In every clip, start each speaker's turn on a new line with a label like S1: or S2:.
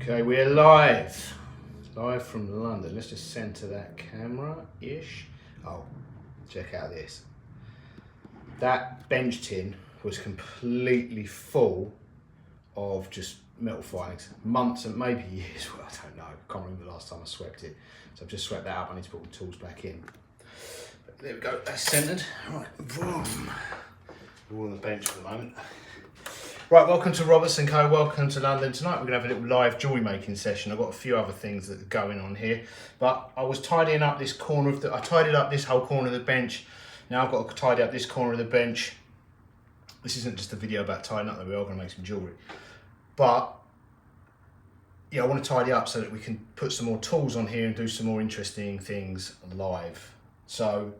S1: Okay, we're live from London. Let's just center that camera-ish. Oh, check out this. That bench tin was completely full of just metal filings. Months and maybe years, well, I don't know. I can't remember the last time I swept it. So I've just swept that up. I need to put all the tools back in. But there we go, that's centered. Right, boom. We're all on the bench for the moment. Right, welcome to Roberts & Co, welcome to London. Tonight we're going to have a little live jewellery making session. I've got a few other things that are going on here, but I was tidying up this corner of I tidied up this whole corner of the bench. Now I've got to tidy up this corner of the bench. This isn't just a video about tidying up, though we are going to make some jewellery. But, yeah, I want to tidy up so that we can put some more tools on here and do some more interesting things live. So,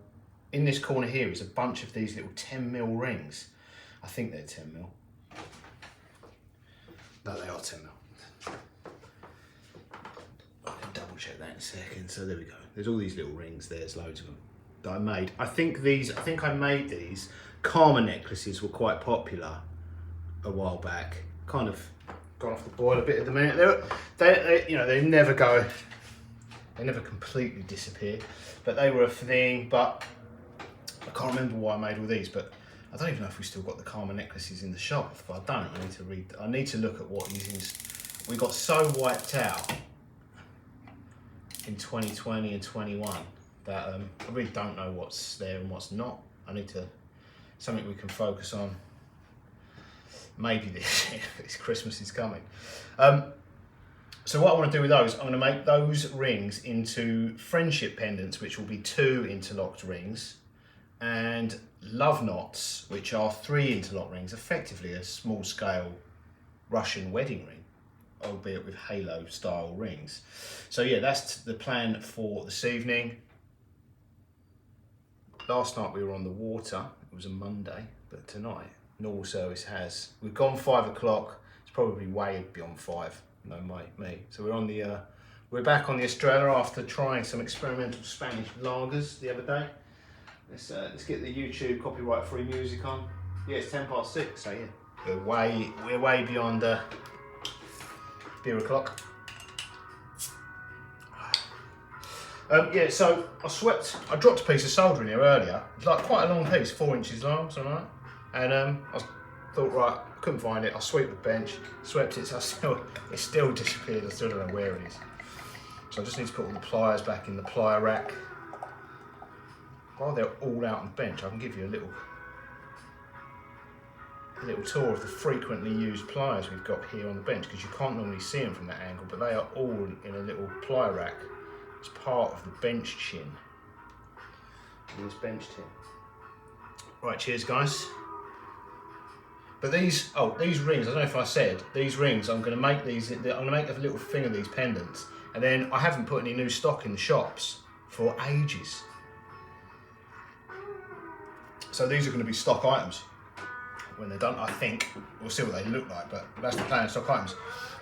S1: in this corner here is a bunch of these little 10mm rings. I think they're 10mm. No, they are 10mm. I can double check that in a second. So there we go. There's all these little rings. There's loads of them that I made. I think I made these. Karma necklaces were quite popular a while back. Kind of gone off the boil a bit at the minute. They never completely disappear. But they were a thing. But I can't remember why I made all these. But I don't even know if we still got the Karma necklaces in the shop, but I don't. I need to look at what these things. We got so wiped out in 2020 and 21 that I really don't know what's there and what's not. I need to something we can focus on. Maybe this Christmas is coming. So what I want to do with those, I'm going to make those rings into friendship pendants, which will be 2 interlocked rings, and love knots, which are 3 interlock rings, effectively a small scale Russian wedding ring, albeit with halo style rings. So yeah, that's the plan for this evening. Last night we were on the water, it was a Monday, but tonight normal service has, we've gone 5 o'clock, it's probably way beyond 5, no me. So we're back on the Estrella after trying some experimental Spanish lagers the other day. Let's get the YouTube copyright free music on. Yeah, it's 6:10, so yeah. We're way beyond beer o'clock. Yeah, so I dropped a piece of solder in here earlier. It's like quite a long piece, 4 inches long, something like that. And I thought, right, I couldn't find it. I'll sweep the bench, swept it, so it still disappeared. I still don't know where it is. So I just need to put all the pliers back in the plier rack. While they're all out on the bench, I can give you a little tour of the frequently used pliers we've got here on the bench, because you can't normally see them from that angle, but they are all in a little plier rack. It's part of the bench chin. This bench tin. Right, cheers guys. But these rings, I don't know if I said, these rings, I'm going to make a little thing of these pendants, and then I haven't put any new stock in the shops for ages. So these are going to be stock items when they're done, I think. We'll see what they look like, but that's the plan, stock items.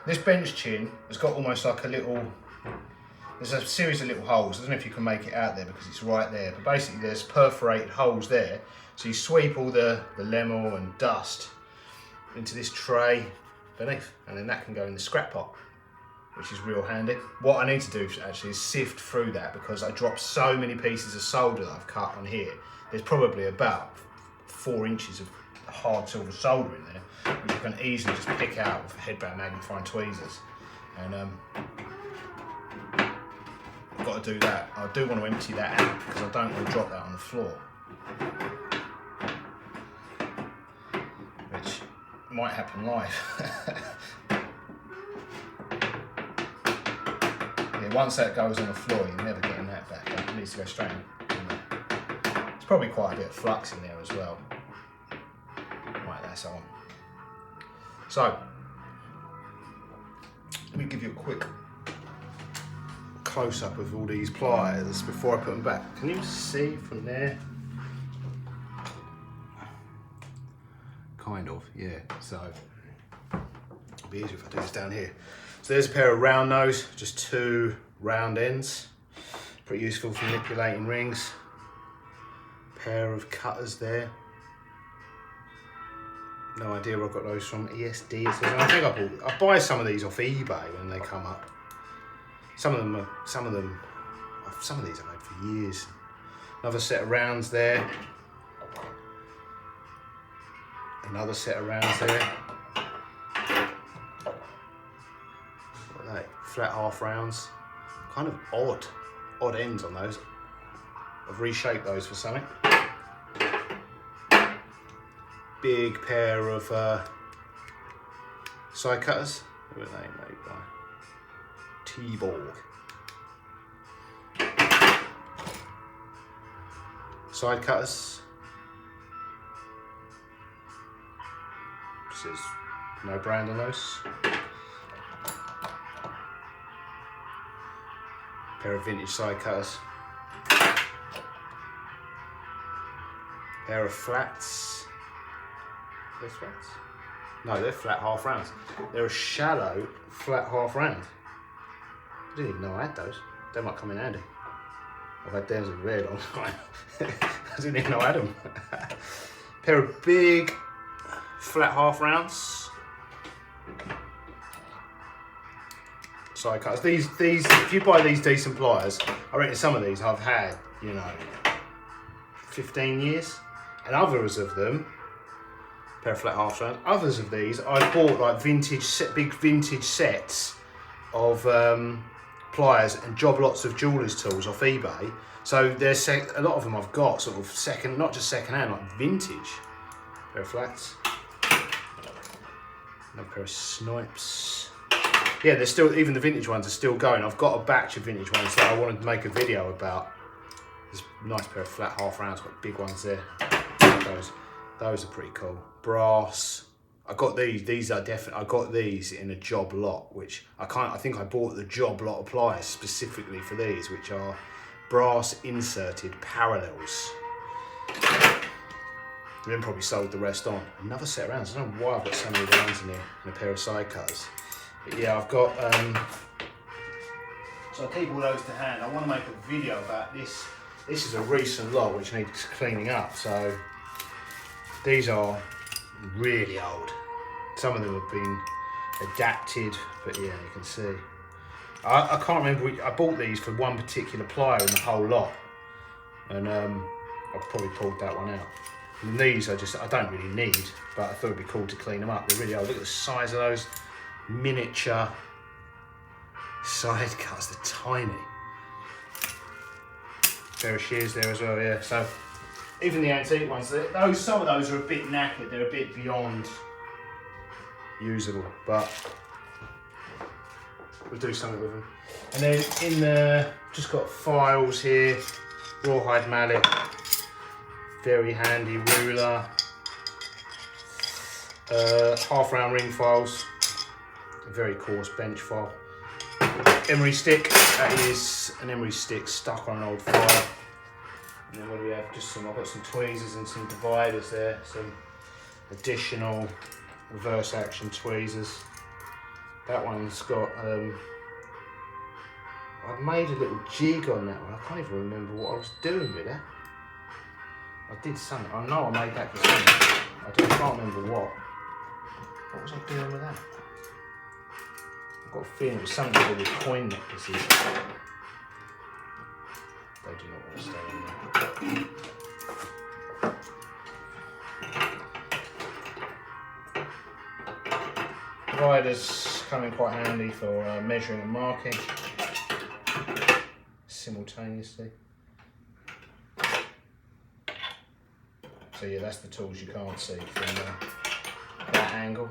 S1: This bench chin has got almost like there's a series of little holes. I don't know if you can make it out there because it's right there, but basically there's perforated holes there. So you sweep all the lemon and dust into this tray beneath, and then that can go in the scrap pot, which is real handy. What I need to do actually is sift through that, because I dropped so many pieces of solder that I've cut on here. There's probably about 4 inches of hard silver solder in there, which you can easily just pick out with headband magnifying tweezers. And I've got to do that. I do want to empty that out because I don't want to drop that on the floor, which might happen live. Yeah, once that goes on the floor, you're never getting that back up. It needs to go straight in. There's probably quite a bit of flux in there as well. Right, that's on. So, let me give you a quick close-up of all these pliers before I put them back. Can you see from there? Kind of, yeah. So, it'll be easier if I do this down here. So there's a pair of round nose, just 2 round ends. Pretty useful for manipulating rings. Pair of cutters there. No idea where I got those from. ESD. I think I buy some of these off eBay when they come up. Some of these I've had for years. Another set of rounds there. Another set of rounds there. What are they? Flat half rounds. Kind of odd ends on those. I've reshaped those for something. Big pair of side cutters. Who are they made by? T-Borg. Side cutters. Says no brand on those. Pair of vintage side cutters. Pair of flats. They're flats? No, they're flat half rounds. They're a shallow flat half round. I didn't even know I had those. They might come in handy. I've had theirs in red on time. I didn't even know I had them. Pair of big flat half rounds. Side cutters. These, if you buy these decent pliers, I reckon some of these I've had, 15 years. And others of them, pair of flat half rounds, others of these I bought like big vintage sets of pliers and job lots of jeweller's tools off eBay. So there's a lot of them I've got sort of second, not just second hand, like vintage. Pair of flats. Another pair of snipes. Yeah, they're still, even the vintage ones are still going. I've got a batch of vintage ones that I wanted to make a video about. This nice pair of flat half rounds, got big ones there. Those are pretty cool. Brass. I got these are definitely, I got these in a job lot, which I think I bought the job lot of pliers specifically for these, which are brass inserted parallels. And then probably sold the rest on. Another set of rounds. I don't know why I've got so many rounds in here and a pair of side cutters. But yeah, I've got, so I keep all those to hand. I want to make a video about this. This is a recent lot which needs cleaning up. So these are really old. Some of them have been adapted, but yeah, you can see. I can't remember, I bought these for one particular plier in the whole lot. And I've probably pulled that one out. And these I don't really need, but I thought it'd be cool to clean them up. They're really old. Look at the size of those miniature side cuts, they're tiny. Pair of shears there as well, yeah. So even the antique ones, some of those are a bit knackered, they're a bit beyond usable, but we'll do something with them. And then in there, just got files here, rawhide mallet, very handy ruler, half round ring files, a very coarse bench file, emery stick, that is an emery stick stuck on an old file. And then what do we have? I've got some tweezers and some dividers there, some additional reverse action tweezers. That one's got, I've made a little jig on that one. I can't even remember what I was doing with it. I did something. I know I made that for something. I can't remember what. What was I doing with that? I've got a feeling it was something to do with coin necklaces. They do not want to stay in there. Dividers come in quite handy for measuring and marking simultaneously. So yeah, that's the tools you can't see from that angle.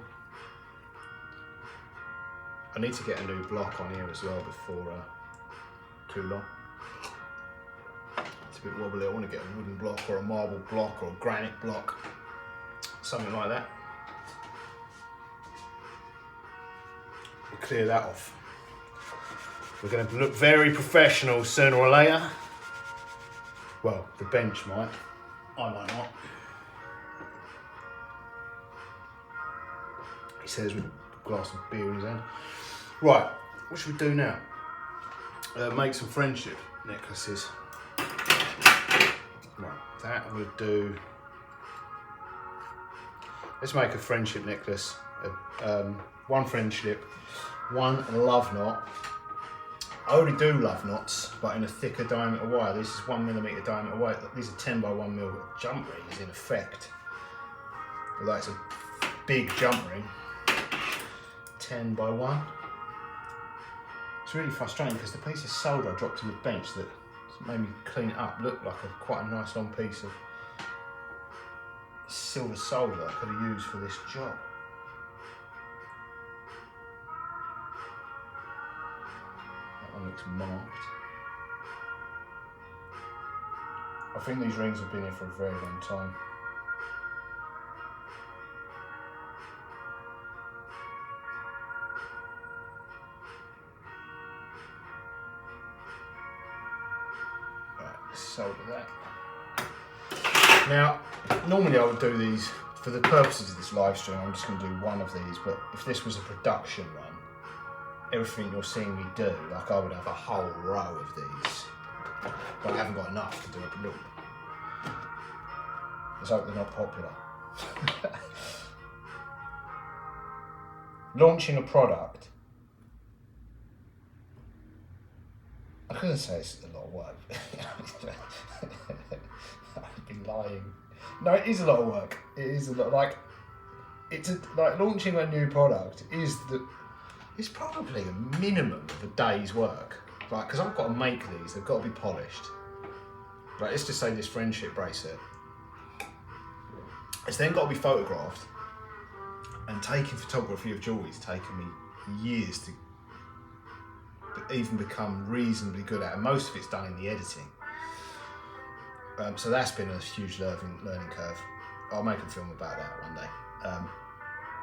S1: I need to get a new block on here as well before too long. It's a bit wobbly. I want to get a wooden block or a marble block or a granite block, something like that. We'll clear that off. We're going to look very professional sooner or later. Well, the bench might. I might not. He says with a glass of beer in his hand. Right, what should we do now? Make some friendship necklaces. Right, that would do. Let's make a friendship necklace. One friendship, one love knot. I already do love knots, but in a thicker diameter wire. This is 1mm diameter wire. These are 10 by 1mm jump rings in effect. Although it's a big jump ring, 10 by 1. It's really frustrating because the piece of solder I dropped to the bench that made me clean it up looked like quite a nice long piece of silver solder that I could have used for this job. That one looks marked. I think these rings have been here for a very long time. Solder that. Now, normally I would do these for the purposes of this live stream. I'm just going to do one of these, but if this was a production run, everything you're seeing me do, like I would have a whole row of these, but I haven't got enough to do a loop. Let's hope they're not popular. Launching a product. I couldn't say it's a lot of work. I'd be lying. No, it is a lot of work. It is a lot. Like launching a new product it's probably a minimum of a day's work. Like, because I've got to make these. They've got to be polished. Like, let's just say this friendship bracelet. It's then got to be photographed. And taking photography of jewellery has taken me years to even become reasonably good at, and most of it's done in the editing. So that's been a huge learning curve. I'll make a film about that one day.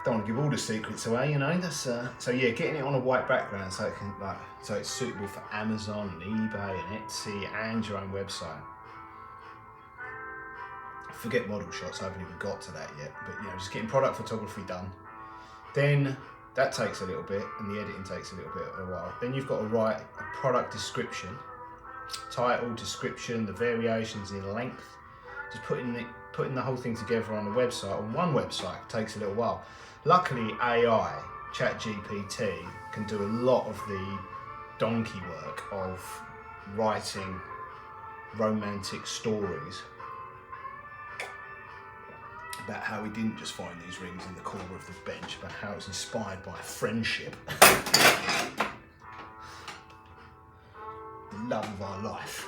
S1: Don't want to give all the secrets away, you know. That's so yeah, getting it on a white background so it can so it's suitable for Amazon and eBay and Etsy and your own website. Forget model shots, I haven't even got to that yet. But you know, just getting product photography done. Then that takes a little bit, and the editing takes a little bit of a while. Then you've got to write a product description, title, description, the variations in length. Just putting the whole thing together on the website, on one website, takes a little while. Luckily, AI, ChatGPT, can do a lot of the donkey work of writing romantic stories about how he didn't just find these rings in the corner of the bench, but how it's inspired by friendship. The love of our life.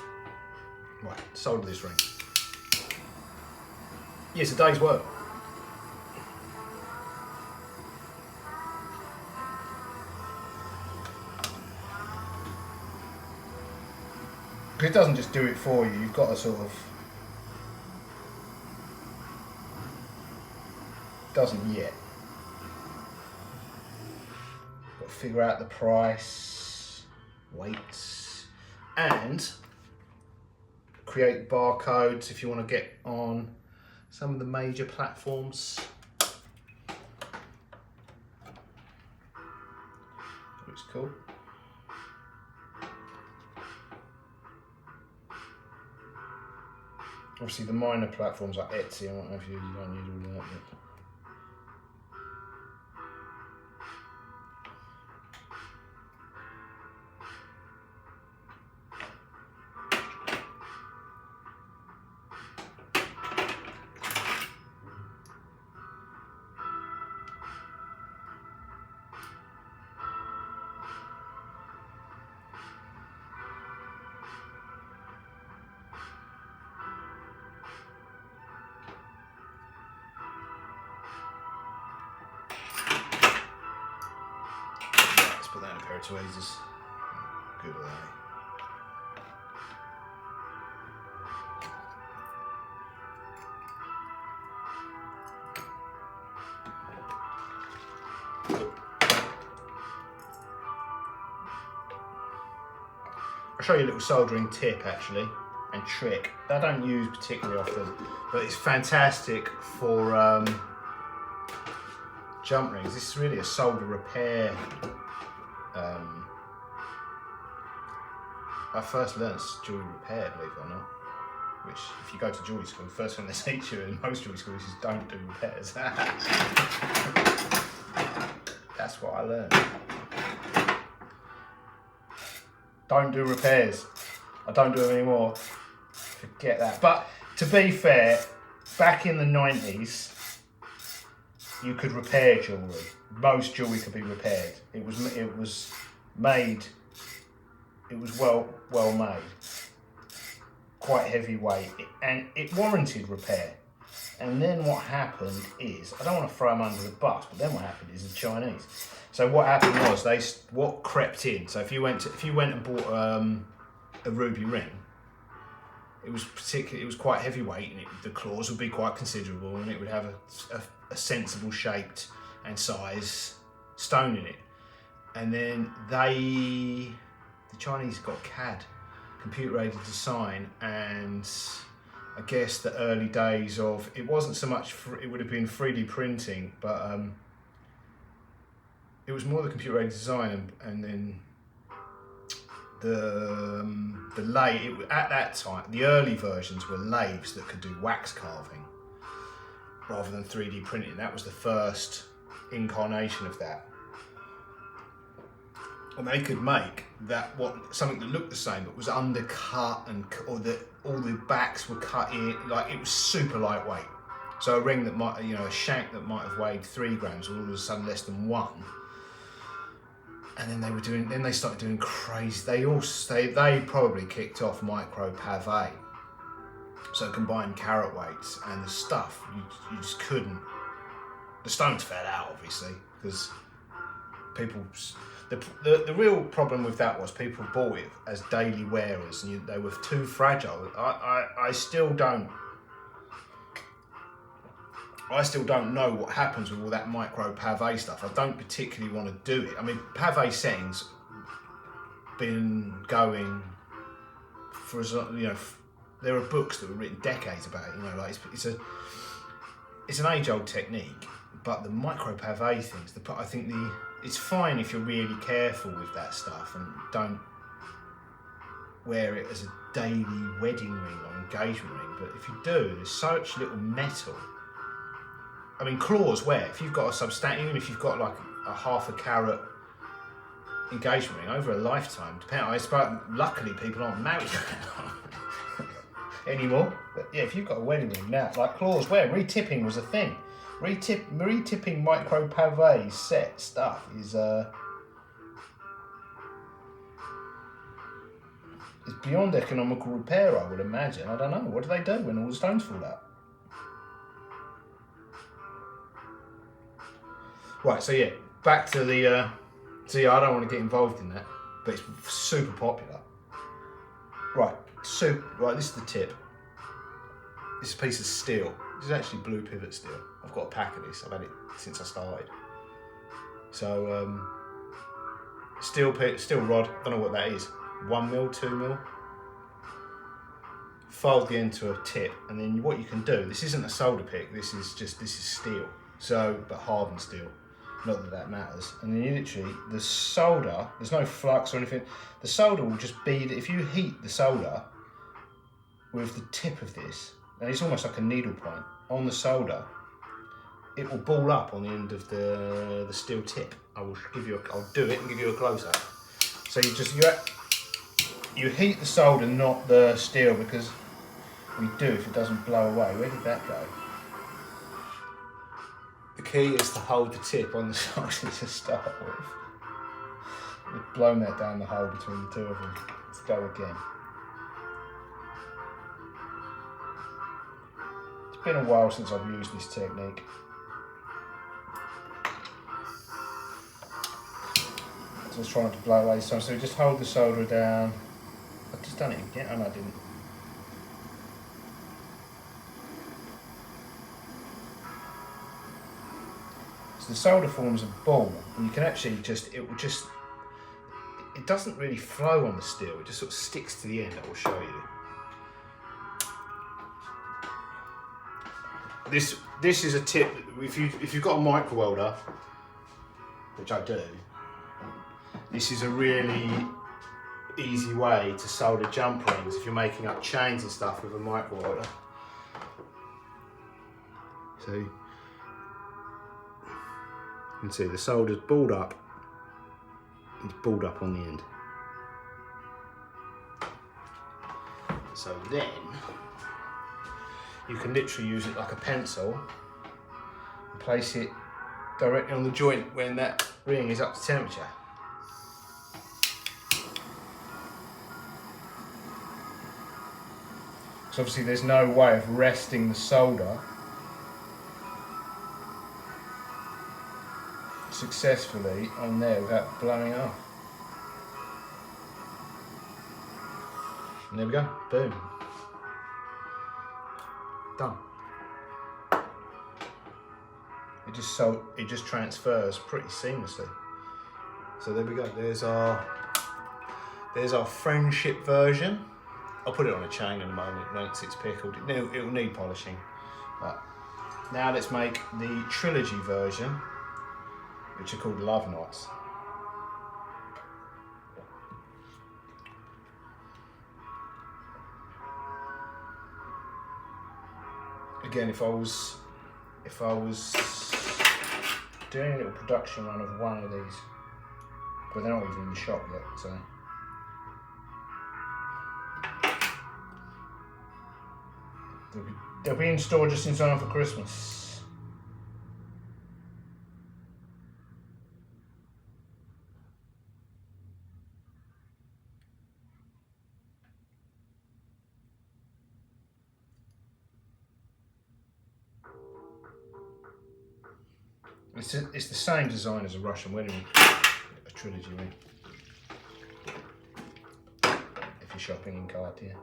S1: Right, solder this ring. Yes, a day's work. Because it doesn't just do it for you, you've got to sort of... Doesn't yet. Got to figure out the price, weights, and create barcodes if you want to get on some of the major platforms. Looks cool. Obviously the minor platforms like Etsy, I don't know if you don't need all that, but put that in a pair of tweezers. Good at that. I'll show you a little soldering tip actually, and trick that I don't use particularly often, but it's fantastic for jump rings. This is really a solder repair. I first learned jewellery repair, believe it or not. which if you go to jewellery school, the first thing they teach you in most jewellery schools is don't do repairs. That's what I learned. Don't do repairs. I don't do them anymore. Forget that. But to be fair, back in the 90s, you could repair jewellery. Most jewellery could be repaired. It was made. It was well made. Quite heavyweight, and it warranted repair. And then what happened is, I don't want to throw them under the bus, but then what happened is the Chinese. So what happened was what crept in. So if you went and bought a ruby ring, it was quite heavyweight, and the claws would be quite considerable, and it would have a sensible shaped and size stone in it. And then the Chinese got CAD, computer aided design, and I guess the early days of, it wasn't so much, it would have been 3D printing, but it was more the computer aided design, and then the lathe, at that time, the early versions were lathes that could do wax carving rather than 3D printing. That was the first incarnation of that. And they could make something that looked the same but was undercut, and all the backs were cut in, like it was super lightweight. So a ring that might, a shank that might have weighed 3 grams, all of a sudden less than 1. And then they started doing crazy. They probably kicked off micro pavé. So combined carat weights and the stuff, you just couldn't. The stones fell out, obviously, because people. The real problem with that was people bought it as daily wearers, and they were too fragile. I still don't know what happens with all that micro pavé stuff. I don't particularly want to do it. I mean, pavé setting's been going for as long, there are books that were written decades about it. Like it's an age-old technique, but the micro pavé things, I think it's fine if you're really careful with that stuff and don't wear it as a daily wedding ring or engagement ring. But if you do, there's such little metal. I mean, claws wear. If you've got even if you've got like a half a carat engagement ring over a lifetime, luckily people aren't married anymore. But yeah, if you've got a wedding ring now, like claws wear, retipping was a thing. Retipping micro pavé set stuff is beyond economical repair, I would imagine. I don't know. What do they do when all the stones fall out? Right, so yeah, back to the. So yeah, I don't want to get involved in that, but it's super popular. Right, this is the tip. This is a piece of steel. This is actually blue pivot steel. I've got a pack of this. I've had it since I started. So steel rod. Don't know what that is. 1 mil, 2 mil. Fold the end to a tip, and then what you can do. This isn't a solder pick. This is steel. So, but hardened steel. Not that matters. And then you literally, the solder. There's no flux or anything. The solder will just bead. If you heat the solder with the tip of this, and it's almost like a needle point on the solder, it will ball up on the end of the steel tip. I'll do it and give you a close up. So you heat the solder, not the steel, because we do if it doesn't blow away. Where did that go? The key is to hold the tip on the solder to start with. We've blown that down the hole between the two of them. Let's go again. It's been a while since I've used this technique. So I was trying to blow away some, so just hold the solder down. I've just done it again. Oh no, I didn't. So the solder forms a ball, and you can actually it doesn't really flow on the steel, it just sort of sticks to the end. I will show you. This is a tip. If you've got a micro welder, which I do, this is a really easy way to solder jump rings if you're making up chains and stuff with a micro welder. So you can see the solder's balled up. It's balled up on the end. So then you can literally use it like a pencil and place it directly on the joint when that ring is up to temperature. So obviously there's no way of resting the solder successfully on there without blowing it off. And there we go, boom. Done. It just transfers pretty seamlessly. So there we go, there's our friendship version. I'll put it on a chain in a moment once it's pickled. It'll need polishing. But now let's make the trilogy version, which are called love knots. Again, if I was doing a little production run of one of these, but they're not even in the shop yet, so. They'll be in store just in time for Christmas. It's the same design as a Russian wedding ring, a trilogy ring. If you're shopping in Cartier.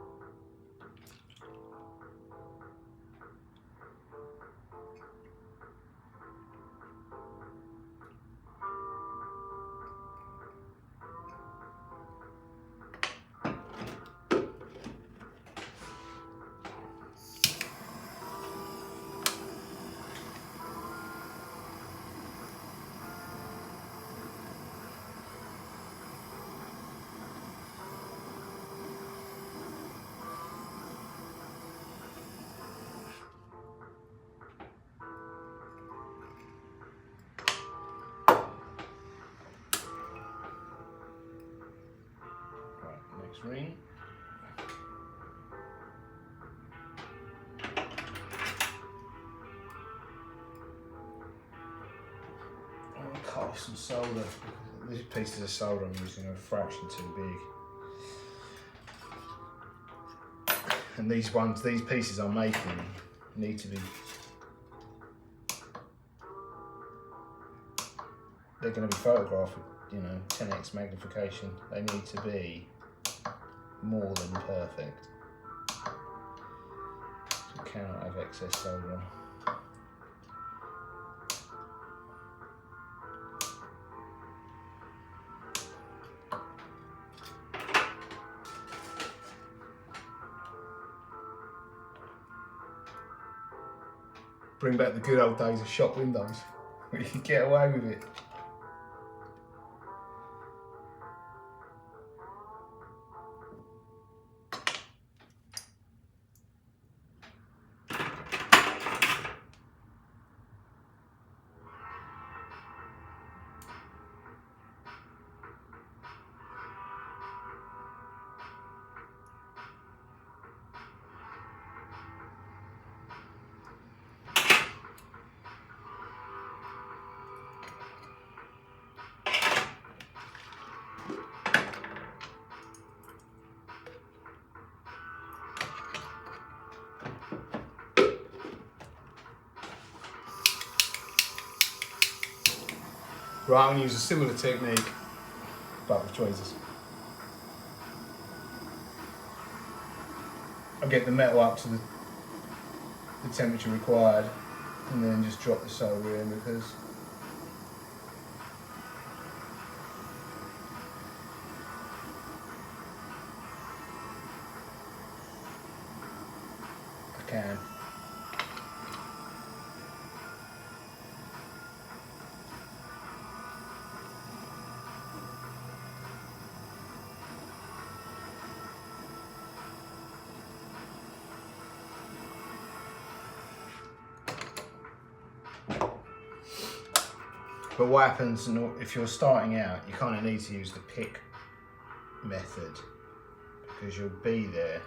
S1: Ring. I'll cut off some solder. These pieces of solder I'm using are a fraction too big. And these pieces I'm making need to be, they're going to be photographed with, 10x magnification. They need to be more than perfect. You cannot have excess solder on. Bring back the good old days of shop windows where you could get away with it. Right, I'm going to use a similar technique, but with tweezers. I'll get the metal up to the temperature required and then just drop the solder in because I can. But what happens if you're starting out, you kind of need to use the pick method, because you'll be there.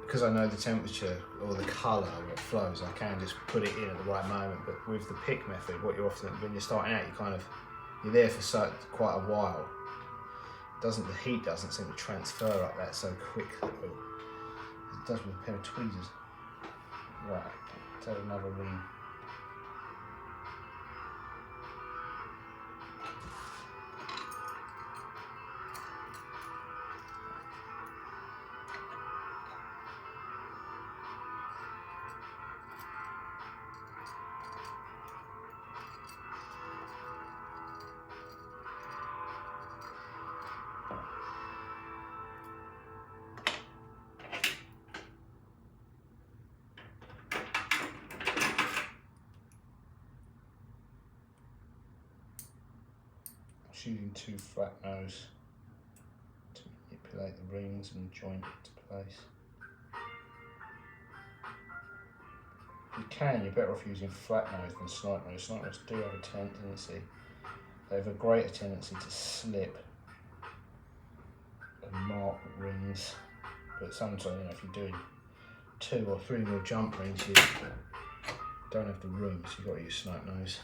S1: Because I know the temperature or the colour what flows, I can just put it in at the right moment. But with the pick method, what you're often, when you're starting out, you're there for quite a while. The heat doesn't seem to transfer like that so quickly. It does with a pair of tweezers. Right, take another ring. Using 2 flat nose to manipulate the rings and joint into place. You're better off using flat nose than slight nose. Slight nose do have a tendency, they have a greater tendency to slip and mark rings. But sometimes, if you're doing 2 or 3 mil jump rings, you don't have the room, so you've got to use slight nose.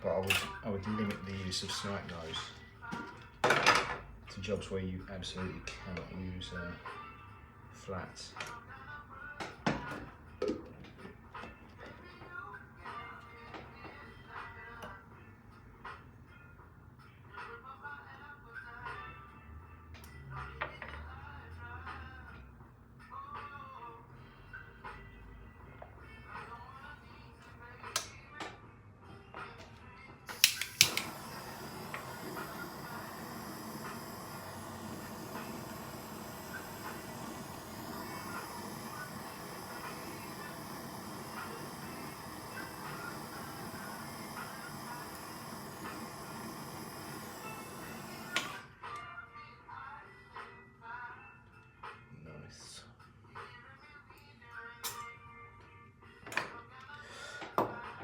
S1: But I would limit the use of snipe nose to jobs where you absolutely cannot use flats.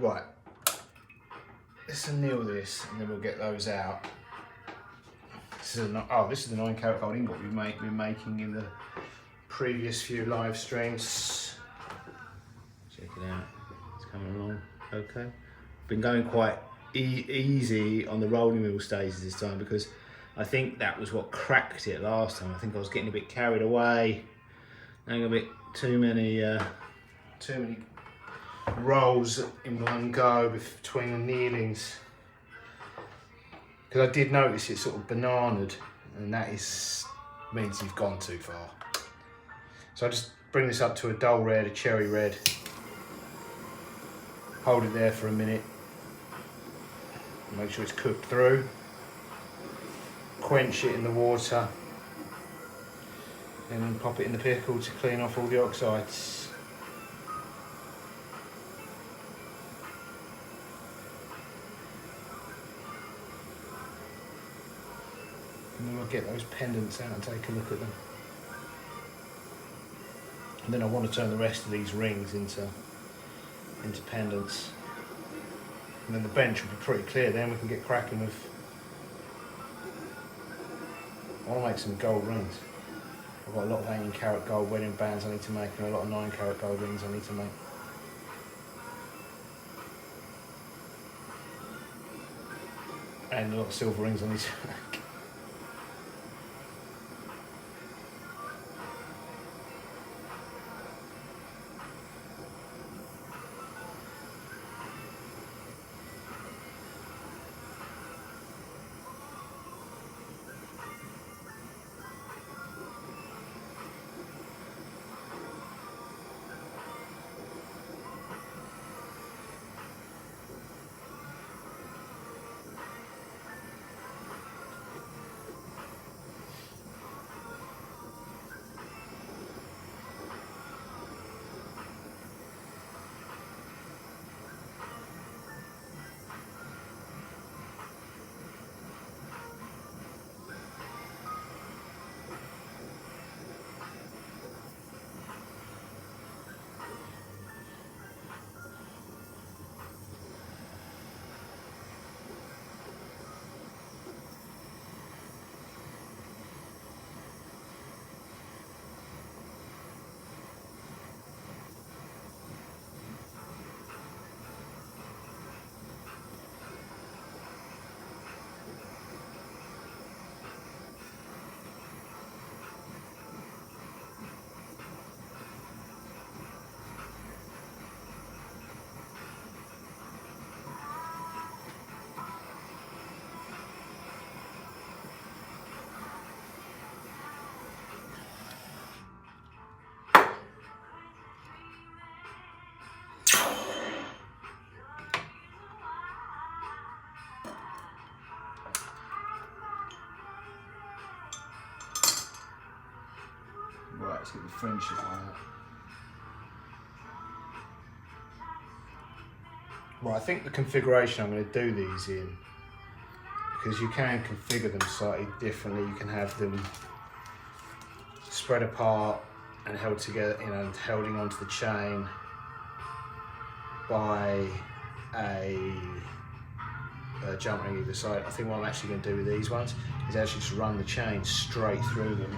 S1: Right, let's anneal this and then we'll get those out. This is the 9 carat gold ingot we've been making in the previous few live streams. Check it out, it's coming along okay. Been going quite easy on the rolling wheel stages this time, because I think that was what cracked it last time. I think I was getting a bit carried away, having a bit too many rolls in one go between the annealings, because I did notice it sort of bananaed, and that means you've gone too far. So I just bring this up to a dull red, a cherry red, hold it there for a minute, make sure it's cooked through, quench it in the water, and then pop it in the pickle to clean off all the oxides. And then we'll get those pendants out and take a look at them. And then I want to turn the rest of these rings into pendants. And then the bench will be pretty clear, then we can get cracking with... I want to make some gold rings. I've got a lot of 18 carat gold wedding bands I need to make, and a lot of 9 carat gold rings I need to make. And a lot of silver rings I need to make. let's get the friendship one out. Right, I think the configuration I'm going to do these in, because you can configure them slightly differently. You can have them spread apart and held together, you know, holding onto the chain by a jump ring either side. I think what I'm actually going to do with these ones is actually just run the chain straight through them.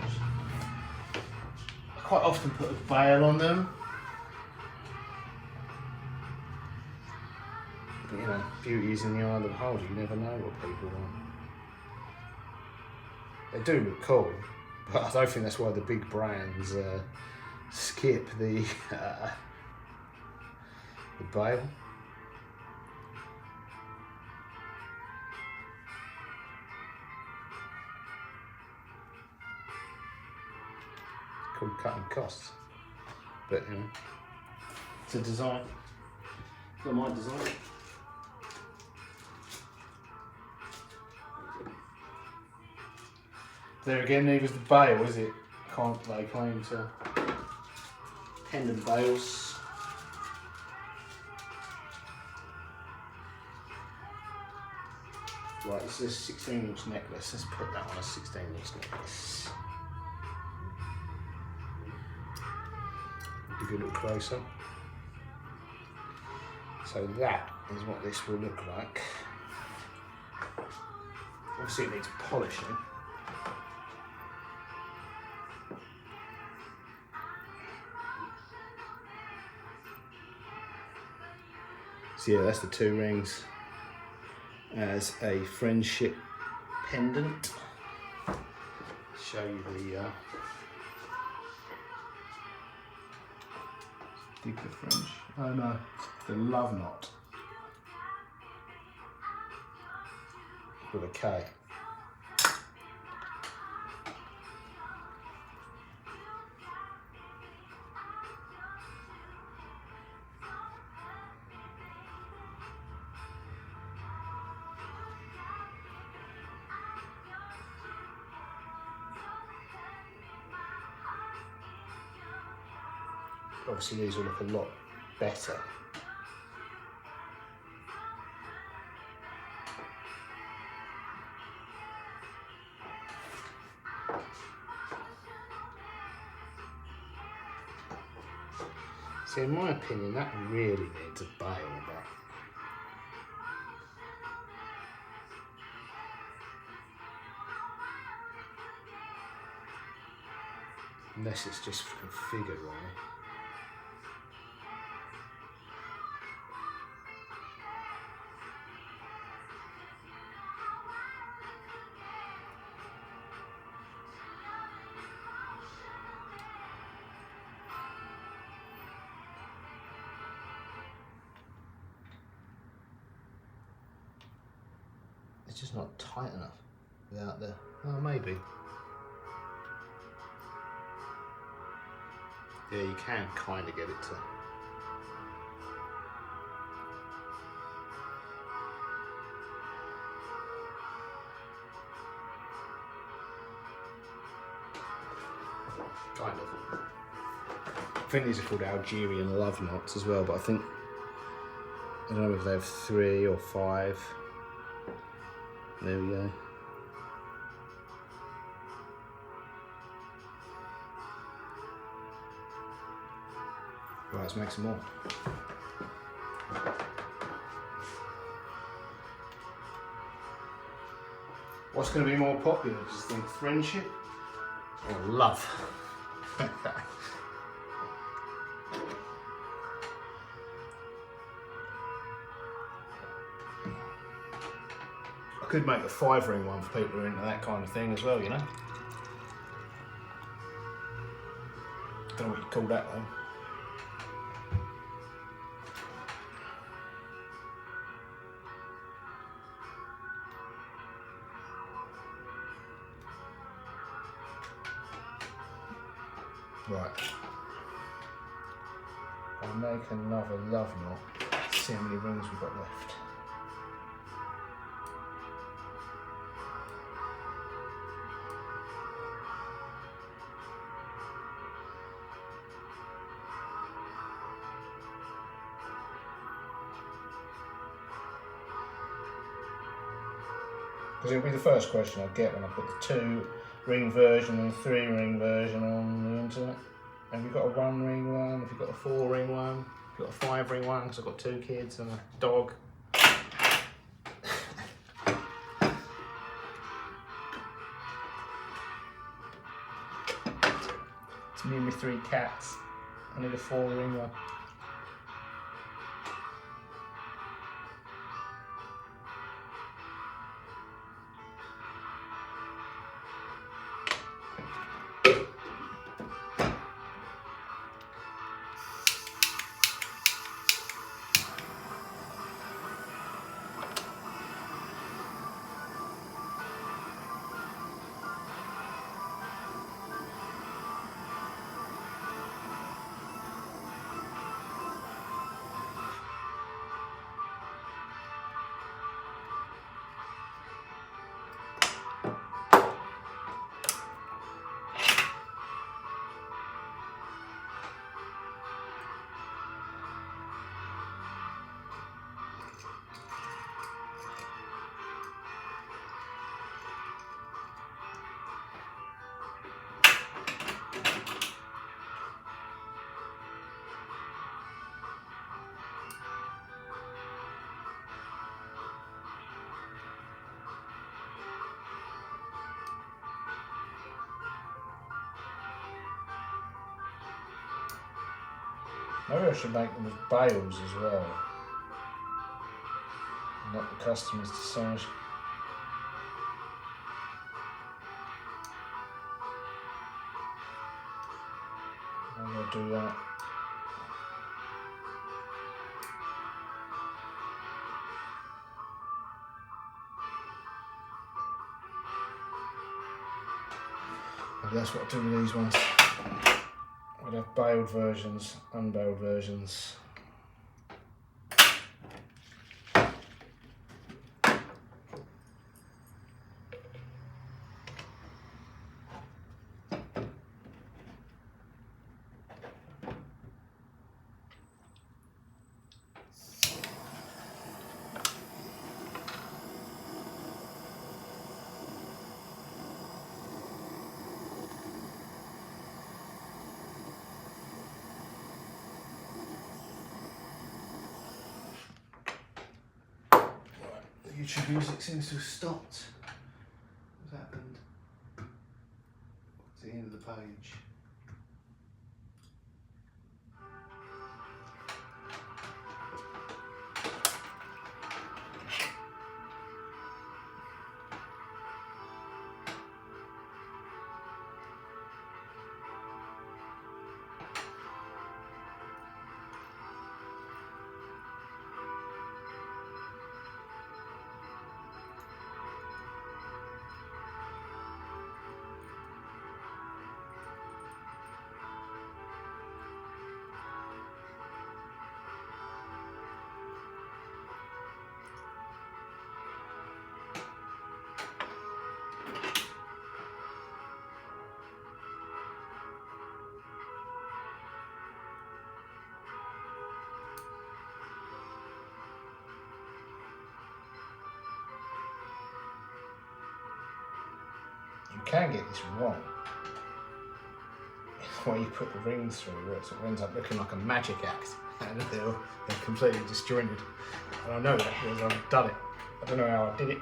S1: I quite often put a veil on them. But, you know, beauty is in the eye of the beholder. You never know what people want. They do look cool, but I don't think that's why the big brands skip the veil. It's called cutting costs, but you know, it's a design. It's not my design. There again, neither's the bail, is it? Can't lay claim to pendant bails. Right, this is a 16-inch necklace. Let's put that on a 16-inch necklace. Give you a little closer. So that is what this will look like. Obviously it needs polishing. So yeah, that's the 2 rings as a friendship pendant. Show you the dig the French. Oh no, the love knot with a K. Obviously these will look a lot better. See, in my opinion, that really needs a bail, but unless it's just configured wrong. It's just not tight enough without the, oh maybe. Yeah, you can kind of get it to. Kind of. I think these are called Algerian love knots as well, but I think, I don't know if they have 3 or 5. There we go. Right, let's make some more. What's going to be more popular? Do you think friendship or love? I could make a 5-ring one for people who are into that kind of thing as well, you know. Don't know what you call that though. Right. I'll make another love knot. See how many rings we've got left. Because it'll be the first question I get when I put the 2-ring version and 3-ring version on the internet. Have you got a 1-ring one? Have you got a 4-ring one? Have you got a 5-ring one? Because I've got 2 kids and a dog. It's me and my 3 cats. I need a 4-ring one. Maybe I should make them with bails as well. And let the customers decide. I'm going to do that. Maybe that's what I do with these ones. I'd have bailed versions, unbailed versions. YouTube music seems to have stopped. What's happened? It's the end of the page. You can get this wrong. It's where you put the rings through, where it sort of ends up looking like a magic act, and they're completely disjointed. And I know that because I've done it. I don't know how I did it.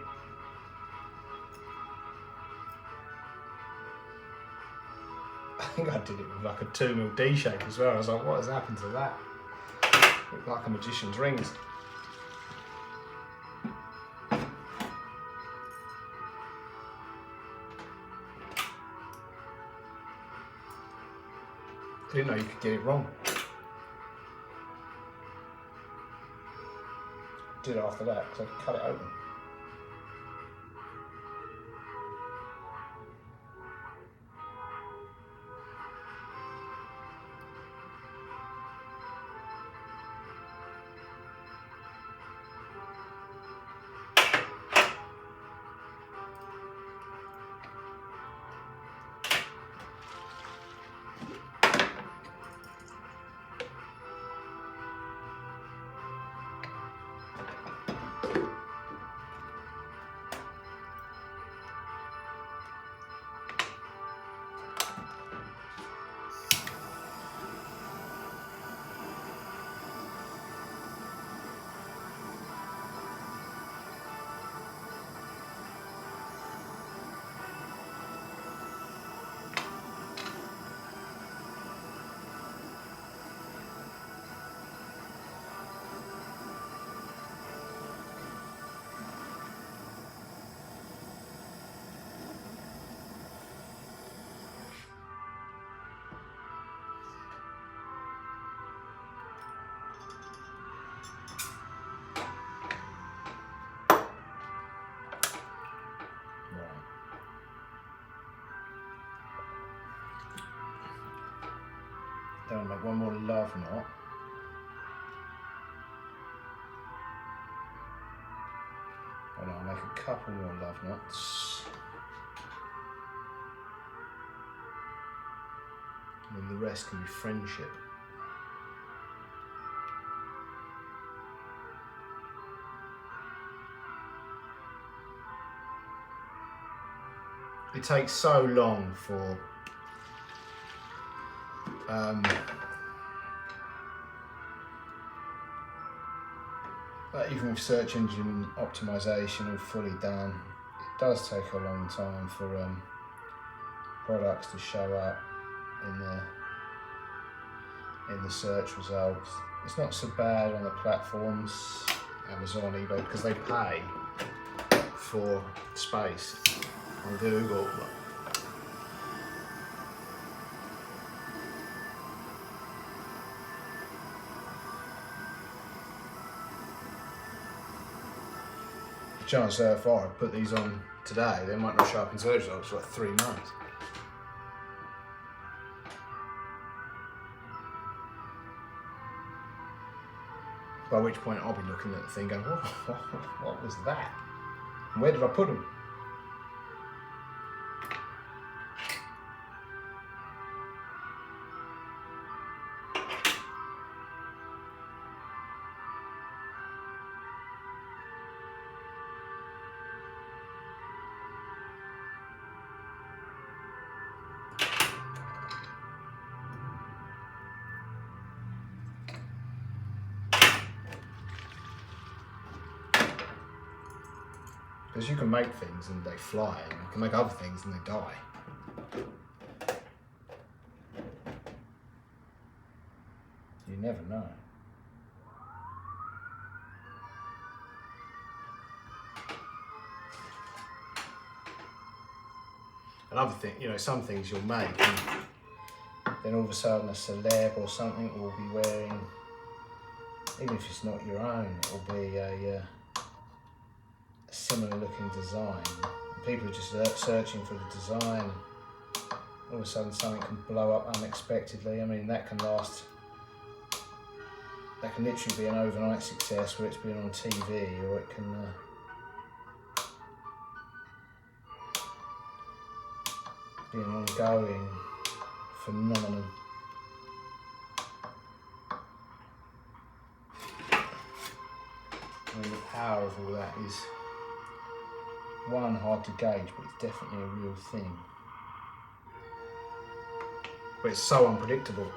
S1: I think I did it with like a 2mm D shape as well. I was like, what has happened to that? Looked like a magician's rings. I didn't know you could get it wrong. I did it after that because I cut it open. going to make one more love knot. And I'll make a couple more love knots. And then the rest can be friendship. It takes so long for even with search engine optimization all fully done, it does take a long time for products to show up in the search results. It's not so bad on the platforms, Amazon, eBay, because they pay for space. On Google, the chance so far I put these on today, they might not show up in search results for like 3 months. By which point I'll be looking at the thing going, what was that? And where did I put them? Because you can make things and they fly, and you can make other things and they die. You never know. Another thing, you know, some things you'll make and then all of a sudden a celeb or something will be wearing, even if it's not your own, it will be a similar looking design. People are just searching for the design. All of a sudden something can blow up unexpectedly. I mean, that can last, that can literally be an overnight success where it's been on TV, or it can be an ongoing phenomenon. I mean, the power of all that is, one, hard to gauge, but it's definitely a real thing. But it's so unpredictable.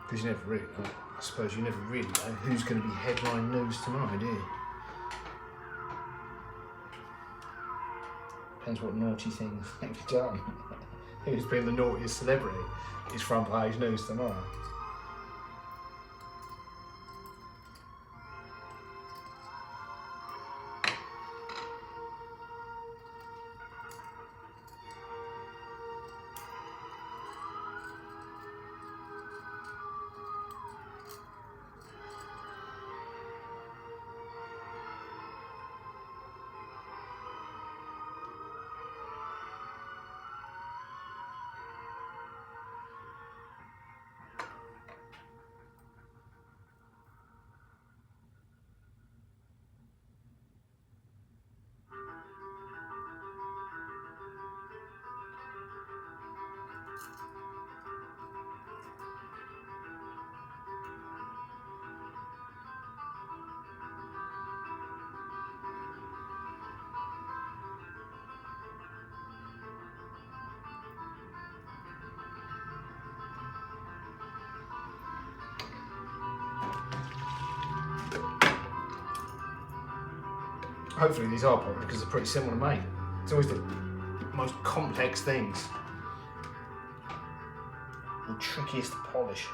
S1: Because you never really know. I suppose you never really know who's going to be headline news tomorrow, do you? Depends what naughty things they've done. Who's been the naughtiest celebrity is front page news tomorrow. Hopefully these are popular because they're pretty simple to make. It's always the most complex things, the trickiest to polish.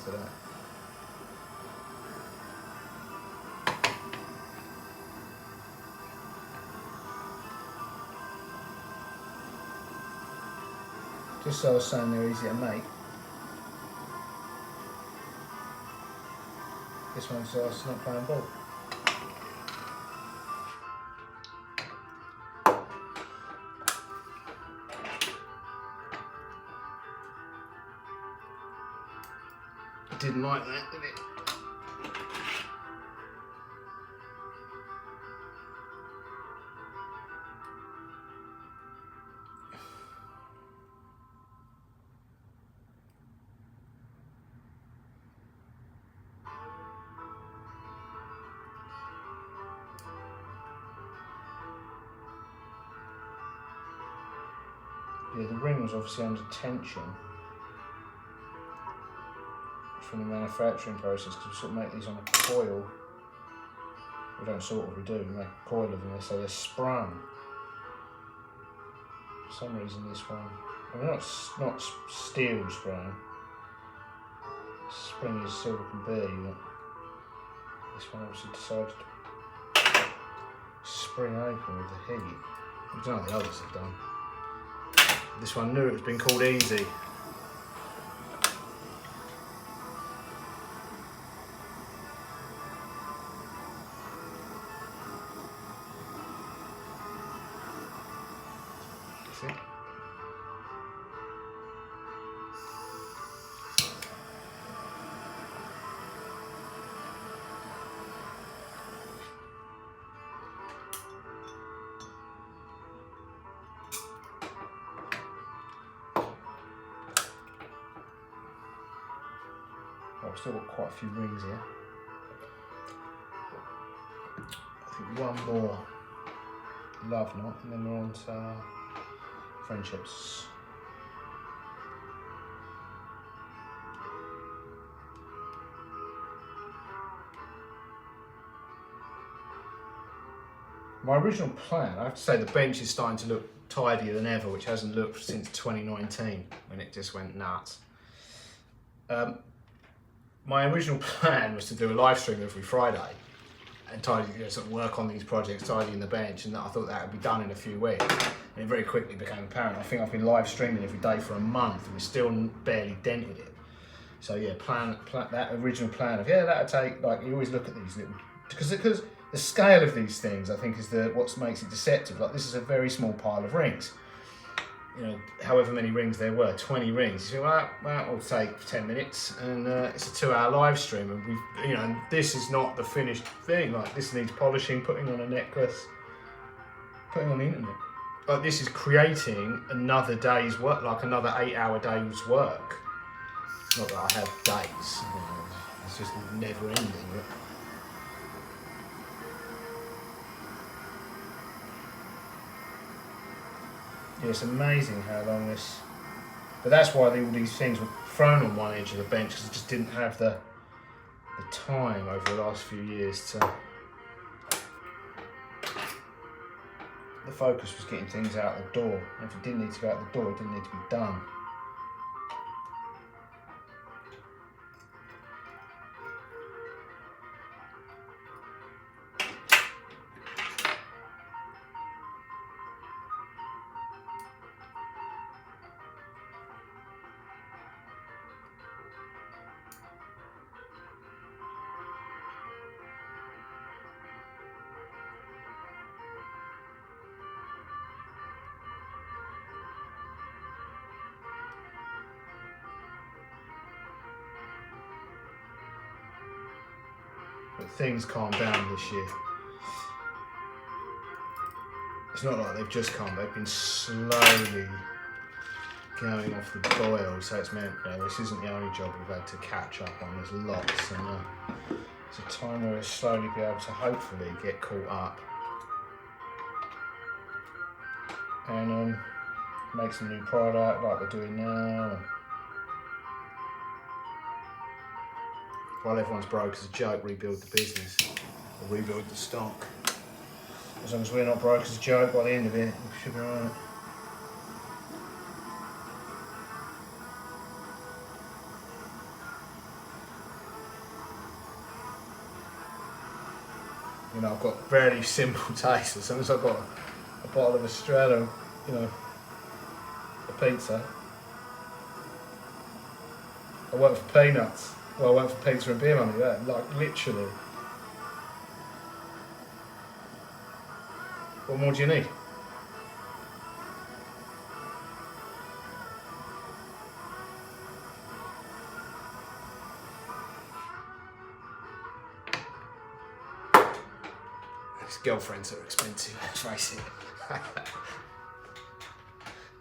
S1: To that. Just so I was saying they're easy to make. This one's not playing ball. Didn't like that, did it? Yeah, the ring was obviously under tension from the manufacturing process because we sort of make these on a coil. We don't sort of, we do, we make a coil of them so they're sprung. For some reason this one, I mean not steel sprung, spring as silver can be, but this one obviously decided to spring open with the heat. I don't know what the others have done. This one knew it was been called easy. That's it. I've still got quite a few rings here. I think one more love knot and then we're on to friendships. My original plan, I have to say the bench is starting to look tidier than ever, which hasn't looked since 2019 when it just went nuts. My original plan was to do a live stream every Friday and sort of work on these projects, tidying the bench, and I thought that would be done in a few weeks. And it very quickly became apparent. I think I've been live streaming every day for a month and we still barely dented it. So yeah, that original plan of that'll take, like, you always look at these little, because the scale of these things I think is what makes it deceptive. Like, this is a very small pile of rings. You know, however many rings there were, 20 rings. You say, well, it'll take 10 minutes, and it's a 2-hour live stream, and and this is not the finished thing. Like, this needs polishing, putting on a necklace, putting on the internet. Like, this is creating another day's work, like another 8-hour day's work. Not that I have days, it's just never ending. Yeah, it's amazing how long this... But that's why all these things were thrown on one edge of the bench, because I just didn't have the time over the last few years to... The focus was getting things out the door, and if it didn't need to go out the door, it didn't need to be done. But things calmed down this year. It's not like they've just come, they've been slowly going off the boil, so it's meant, you know, this isn't the only job we've had to catch up on, there's lots, and it's a time where we'll slowly be able to hopefully get caught up and make some new product like we're doing now. While everyone's broke as a joke, rebuild the business, or rebuild the stock. As long as we're not broke as a joke, by the end of it, we should be alright. You know, I've got very simple tastes. As long as I've got a bottle of Estrella, you know, a pizza. I work for Peanuts. Well, I went for pizza and beer money, that, like, literally. What more do you need? His girlfriends are expensive, let's face it.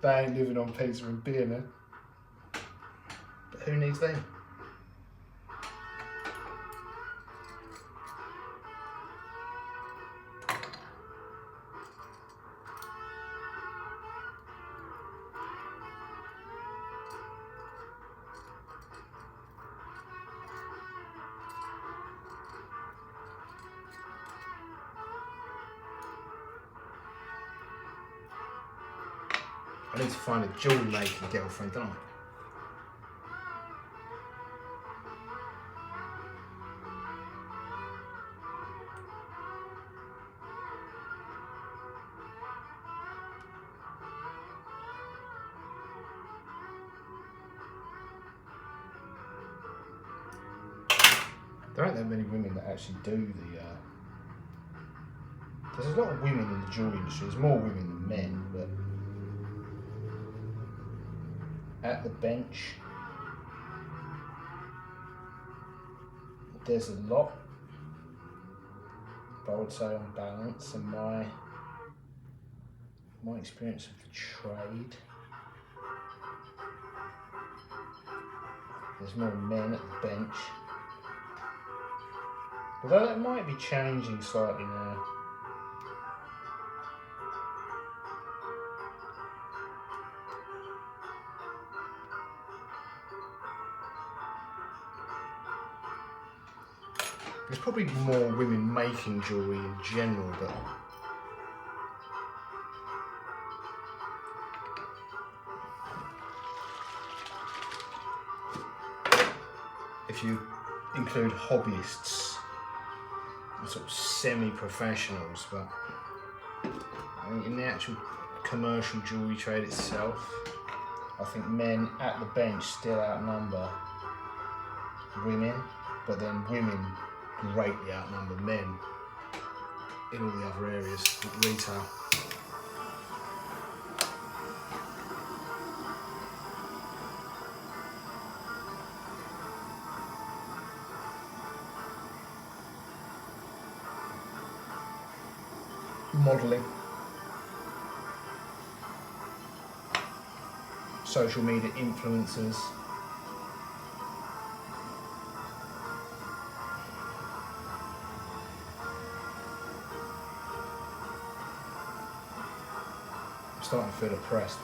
S1: They ain't living on pizza and beer, man. But who needs them? I need to find a jewellery making girlfriend, don't I? There aren't that many women that actually do the... There's a lot of women in the jewellery industry. There's more women than men, but... At the bench, there's a lot, but I would say on balance, in my experience of the trade, there's more men at the bench. Although that might be changing slightly now. There's probably more women making jewellery in general, but if you include hobbyists, sort of semi-professionals, but I think in the actual commercial jewellery trade itself, I think men at the bench still outnumber women, but then women greatly outnumber men in all the other areas, like retail. Modelling, social media influencers, I'm starting to feel depressed.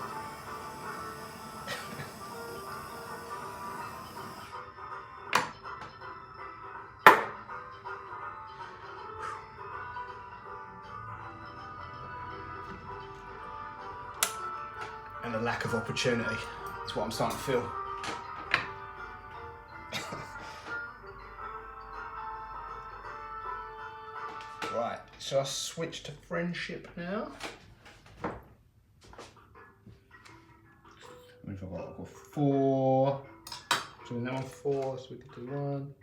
S1: And a lack of opportunity is what I'm starting to feel. Right, so I switch to friendship now. I've got 4. So now on 4, so we could do 1,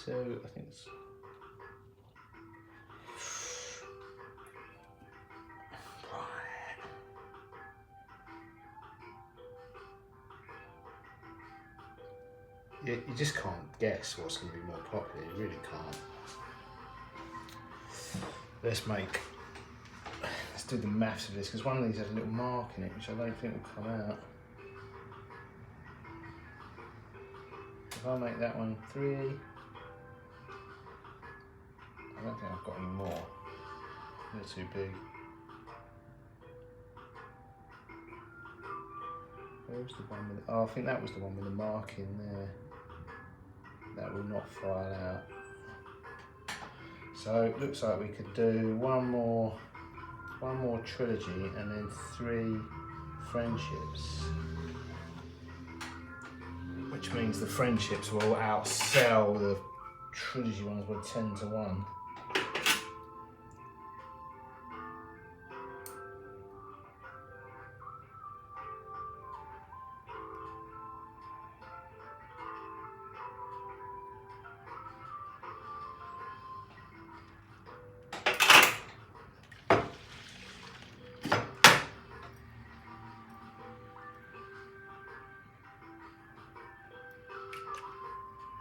S1: 2, I think it's... You just can't guess what's going to be more popular, you really can't. Let's do the maths of this, because one of these has a little mark in it, which I don't think will come out. If I make that one 3, I don't think I've got any more. They're too big. Where was the one with? Oh, I think that was the one with the mark in there. That will not file out. So it looks like we could do one more trilogy and then 3 friendships. Which means the friendships will outsell the trilogy ones by 10 to 1.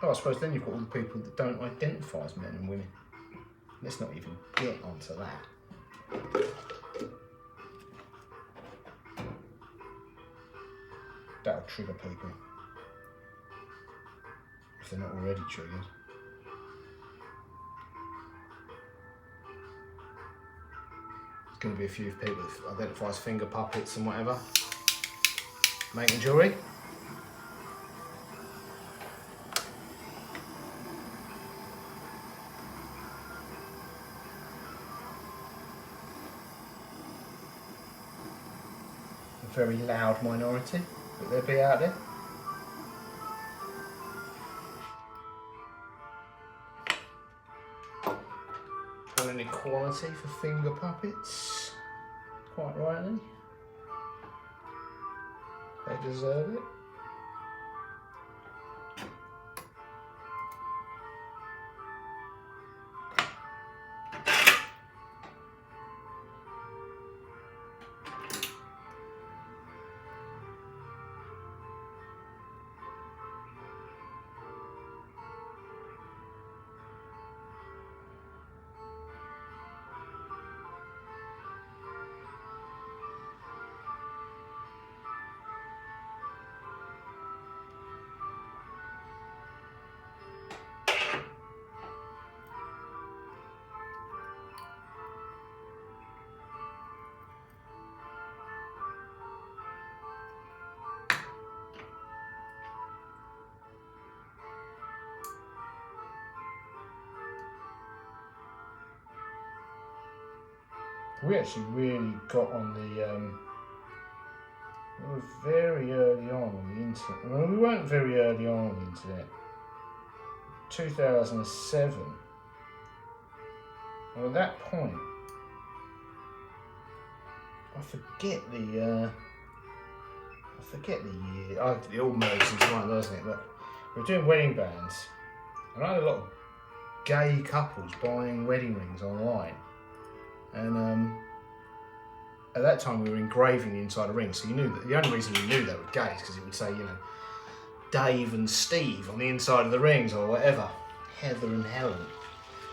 S1: Oh, I suppose then you've got all the people that don't identify as men and women. Let's not even get onto that. That'll trigger people, if they're not already triggered. There's going to be a few people that identify as finger puppets and whatever. Making jewellery. Very loud minority that there be out there. Calling equality for finger puppets, quite rightly. They deserve it. We actually really got on the, we were very early on the internet. Well, we weren't very early on the internet. 2007. And at that point, I forget the year. It all merges into one, doesn't it? But we were doing wedding bands, and I had a lot of gay couples buying wedding rings online. And at that time we were engraving the inside of rings, so you knew that the only reason you knew they were gay is because it would say, you know, Dave and Steve on the inside of the rings, or whatever, Heather and Helen.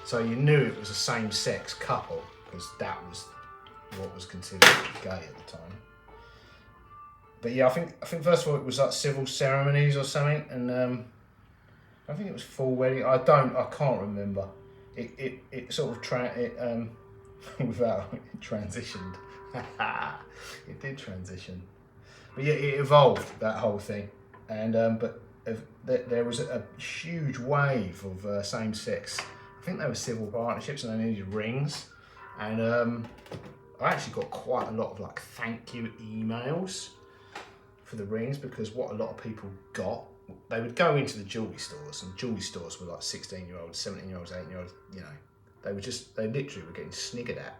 S1: So you knew it was a same-sex couple, because that was what was considered gay at the time. But yeah, I think first of all it was like civil ceremonies or something, and I think it was full wedding. I can't remember. It sort of without it transitioned. It did transition, but yeah, it evolved, that whole thing. And but there was a huge wave of same-sex. I think they were civil partnerships, and they needed rings. And I actually got quite a lot of like thank you emails for the rings, because what a lot of people got, they would go into the jewellery stores, and jewellery stores were like 16-year-olds, 17-year-olds, 18-year-olds, you know. They literally were getting sniggered at.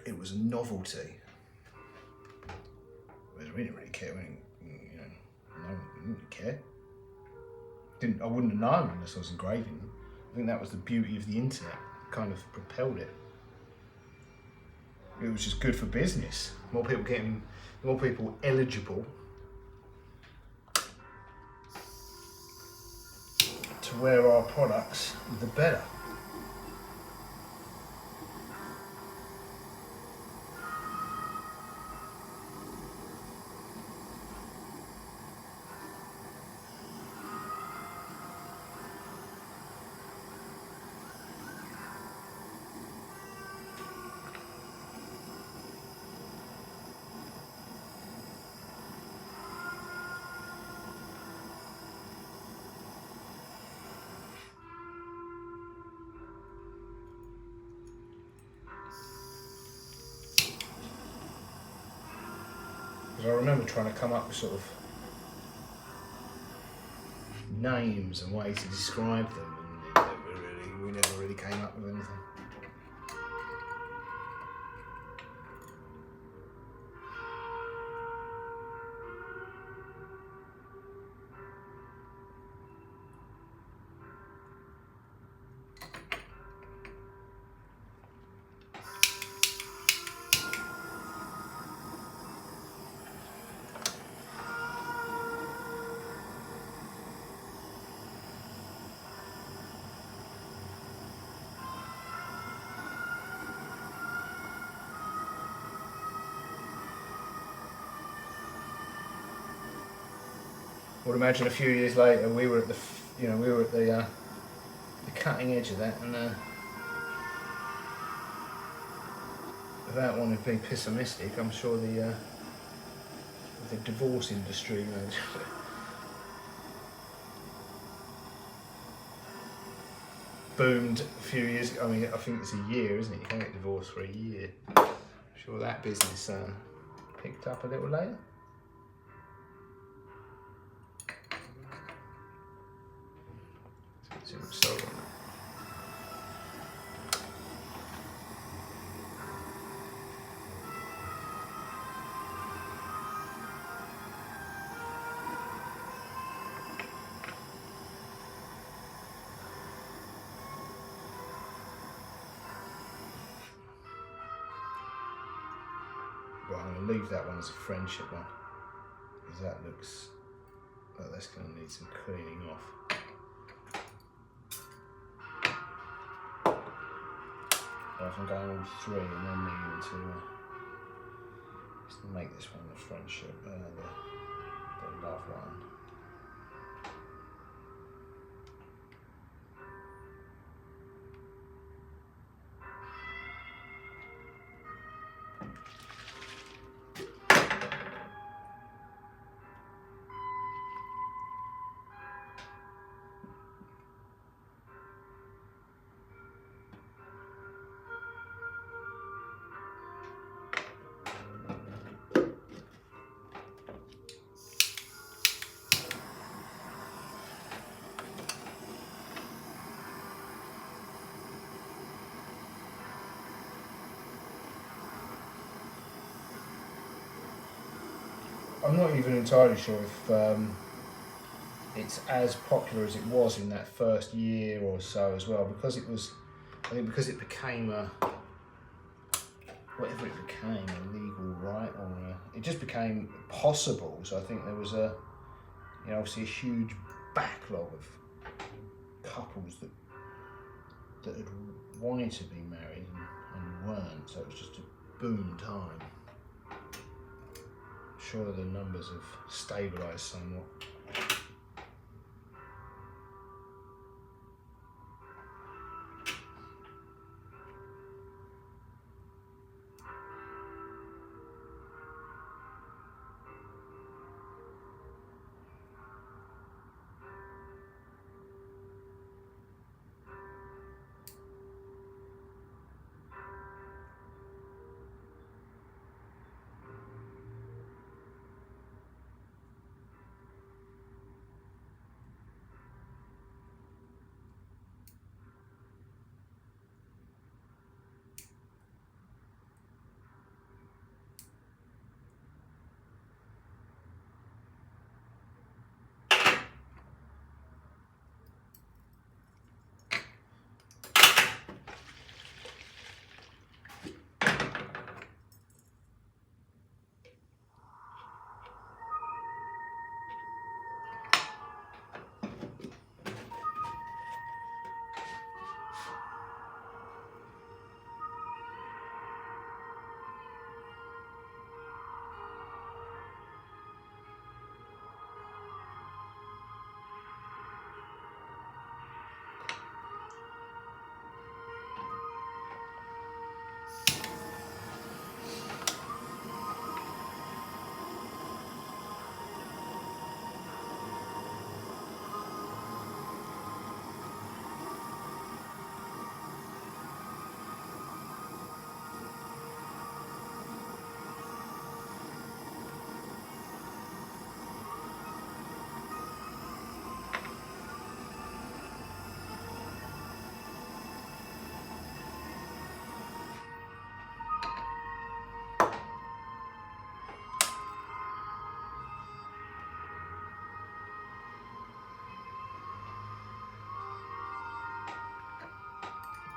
S1: It was a novelty. We didn't really care. No one didn't care. I wouldn't have known unless I was engraving them. I think that was the beauty of the internet. It kind of propelled it. It was just good for business. More people eligible to wear our products, the better. I remember trying to come up with sort of names and ways to describe them, and we never really came up with anything. I would imagine a few years later we were at the cutting edge of that, and without wanting to be pessimistic, I'm sure the divorce industry, boomed a few years ago. I mean, I think it's a year, isn't it? You can't get divorced for a year. I'm sure that business picked up a little later. Too much salt on that. Well, I'm going to leave that one as a friendship one, because that looks like that's going to need some cleaning off. If I'm going all three and then needing to just make this one the friendship, the love one. I'm not even entirely sure if it's as popular as it was in that first year or so as well, because it was, I think because it became whatever it became, a legal right, or it just became possible. So I think there was obviously a huge backlog of couples that had wanted to be married and weren't, so it was just a boom time. Sure, the numbers have stabilised somewhat.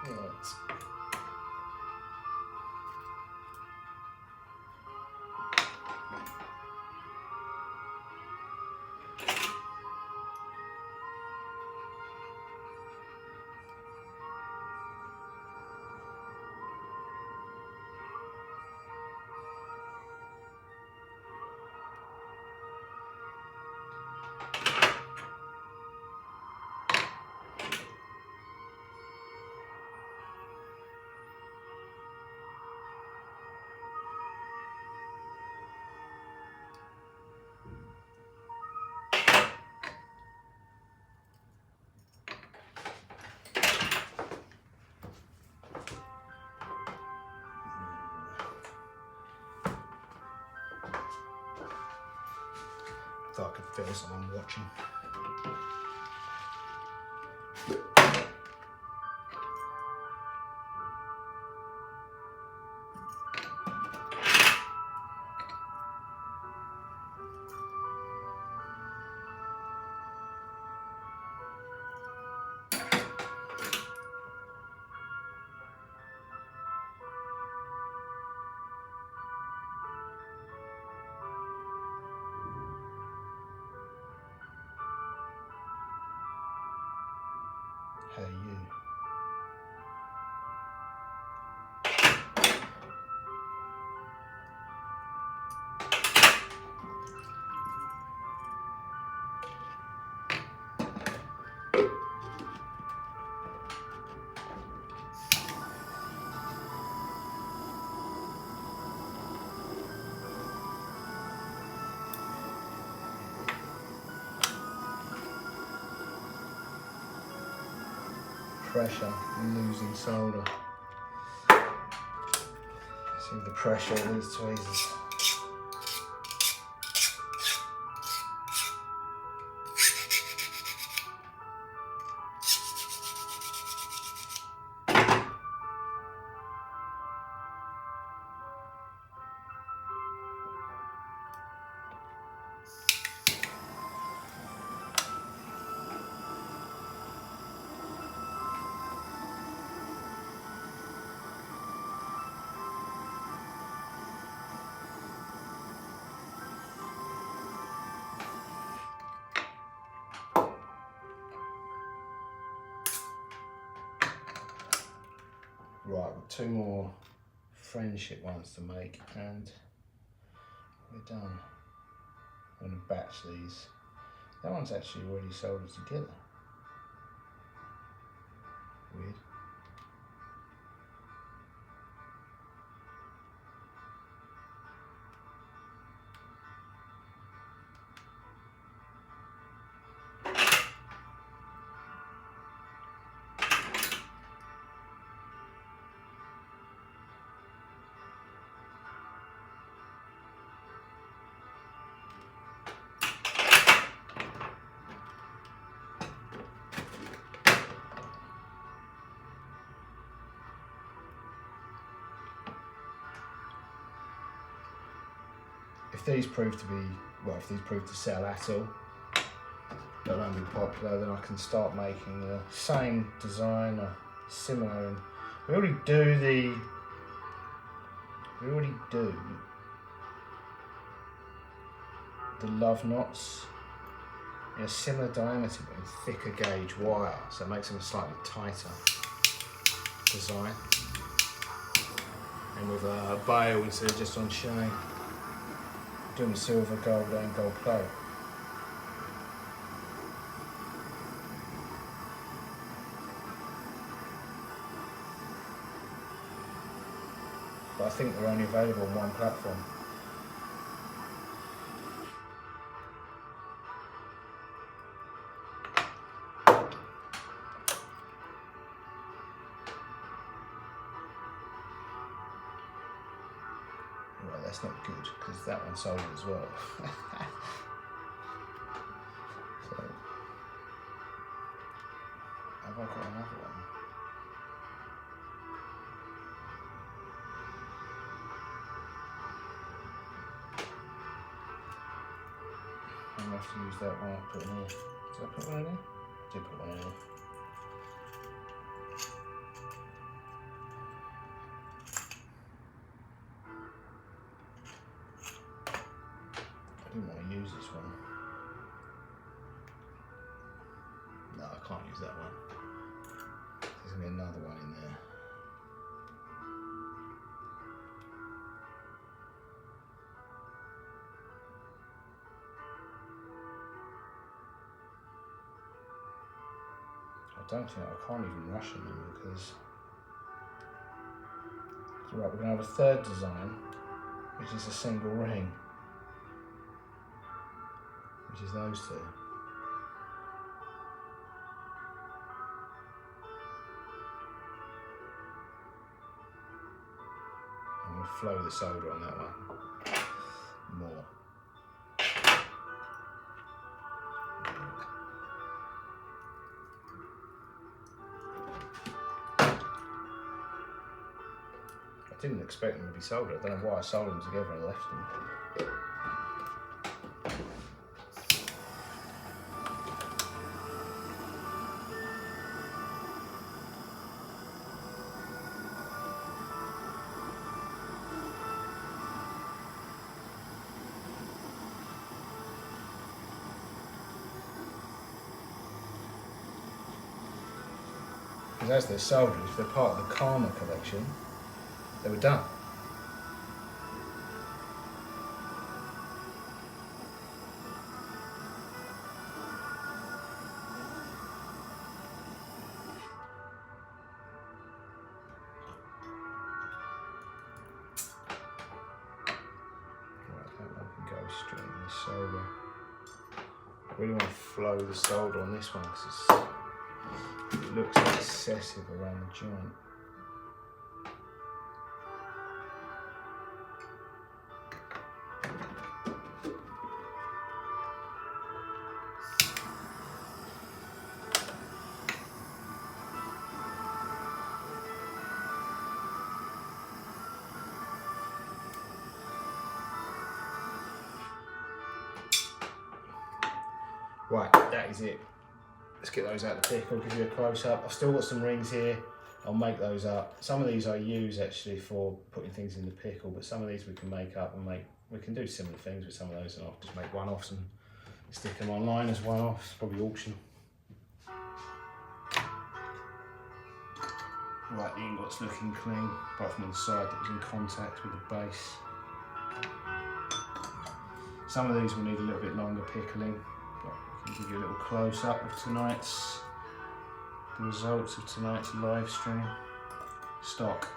S1: Right. I thought I could feel someone watching. Hey you. Pressure, losing solder. See the pressure of these tweezers. Right, I've got 2 more friendship ones to make and we're done. I'm going to batch these. That one's actually already soldered together. Weird. If these prove to be, well, if these prove to sell at all, that won't be popular, then I can start making the same design or similar. And we already do the love knots in a similar diameter but with thicker gauge wire, so it makes them a slightly tighter design. And with a bail instead of just on chain. Doing silver, gold and gold plate. But I think they're only available on one platform. Right, that's not good because that one sold as well. So, have I got another one? I'm going to have to use that one I put in here. Did I put one in here? I did put one in here. can't use that one. There's going to be another one in there. I don't think I can't even rush them because. Right, we're going to have a third design, which is a single ring, which is those two. I'm going to flow the solder on that one more. I didn't expect them to be soldered. I don't know why I soldered them together and left them. Because as they're soldered, if they're part of the Karma collection, they were done. Right, that one can go straight in the solder. I really want to flow the solder on this one because it looks excessive around the joint. Right, that is it. Let's get those out of the pick. I'll give you a close up. I've still got some rings here. I'll make those up. Some of these I use actually for putting things in the pickle, but some of these we can make up and we can do similar things with some of those, and I'll just make one-offs and stick them online as one-offs, probably auction. Right, the ingot's looking clean, apart from on the side that was in contact with the base. Some of these will need a little bit longer pickling, but I can give you a little close up of the results of tonight's live stream. Stock.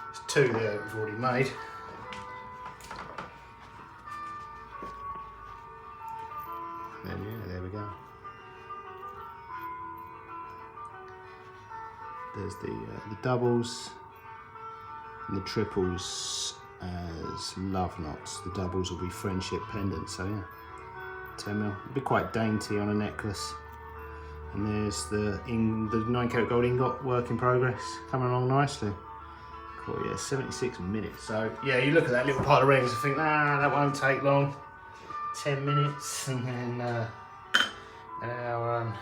S1: There's two there that we've already made. There we go. There's the doubles and the triples as love knots. The doubles will be friendship pendants, so yeah, 10mm. It'll be quite dainty on a necklace. And there's the 9 karat gold ingot work in progress, coming along nicely. Cool, yeah, 76 minutes. So yeah, you look at that little pile of rings and think, nah, that won't take long. 10 minutes, and then an hour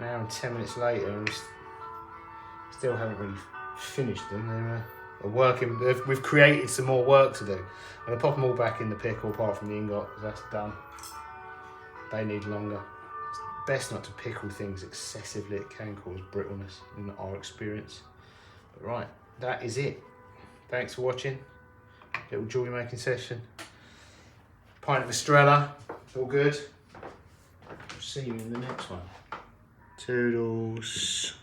S1: and 10 minutes later, and we still haven't really finished them. They're working. We've created some more work to do. I'm gonna pop them all back in the pickle, apart from the ingot, because that's done. They need longer. It's best not to pickle things excessively. It can cause brittleness in our experience. But right, that is it. Thanks for watching. Little jewellery making session. Pint of Estrella, all good. See you in the next one. Toodles.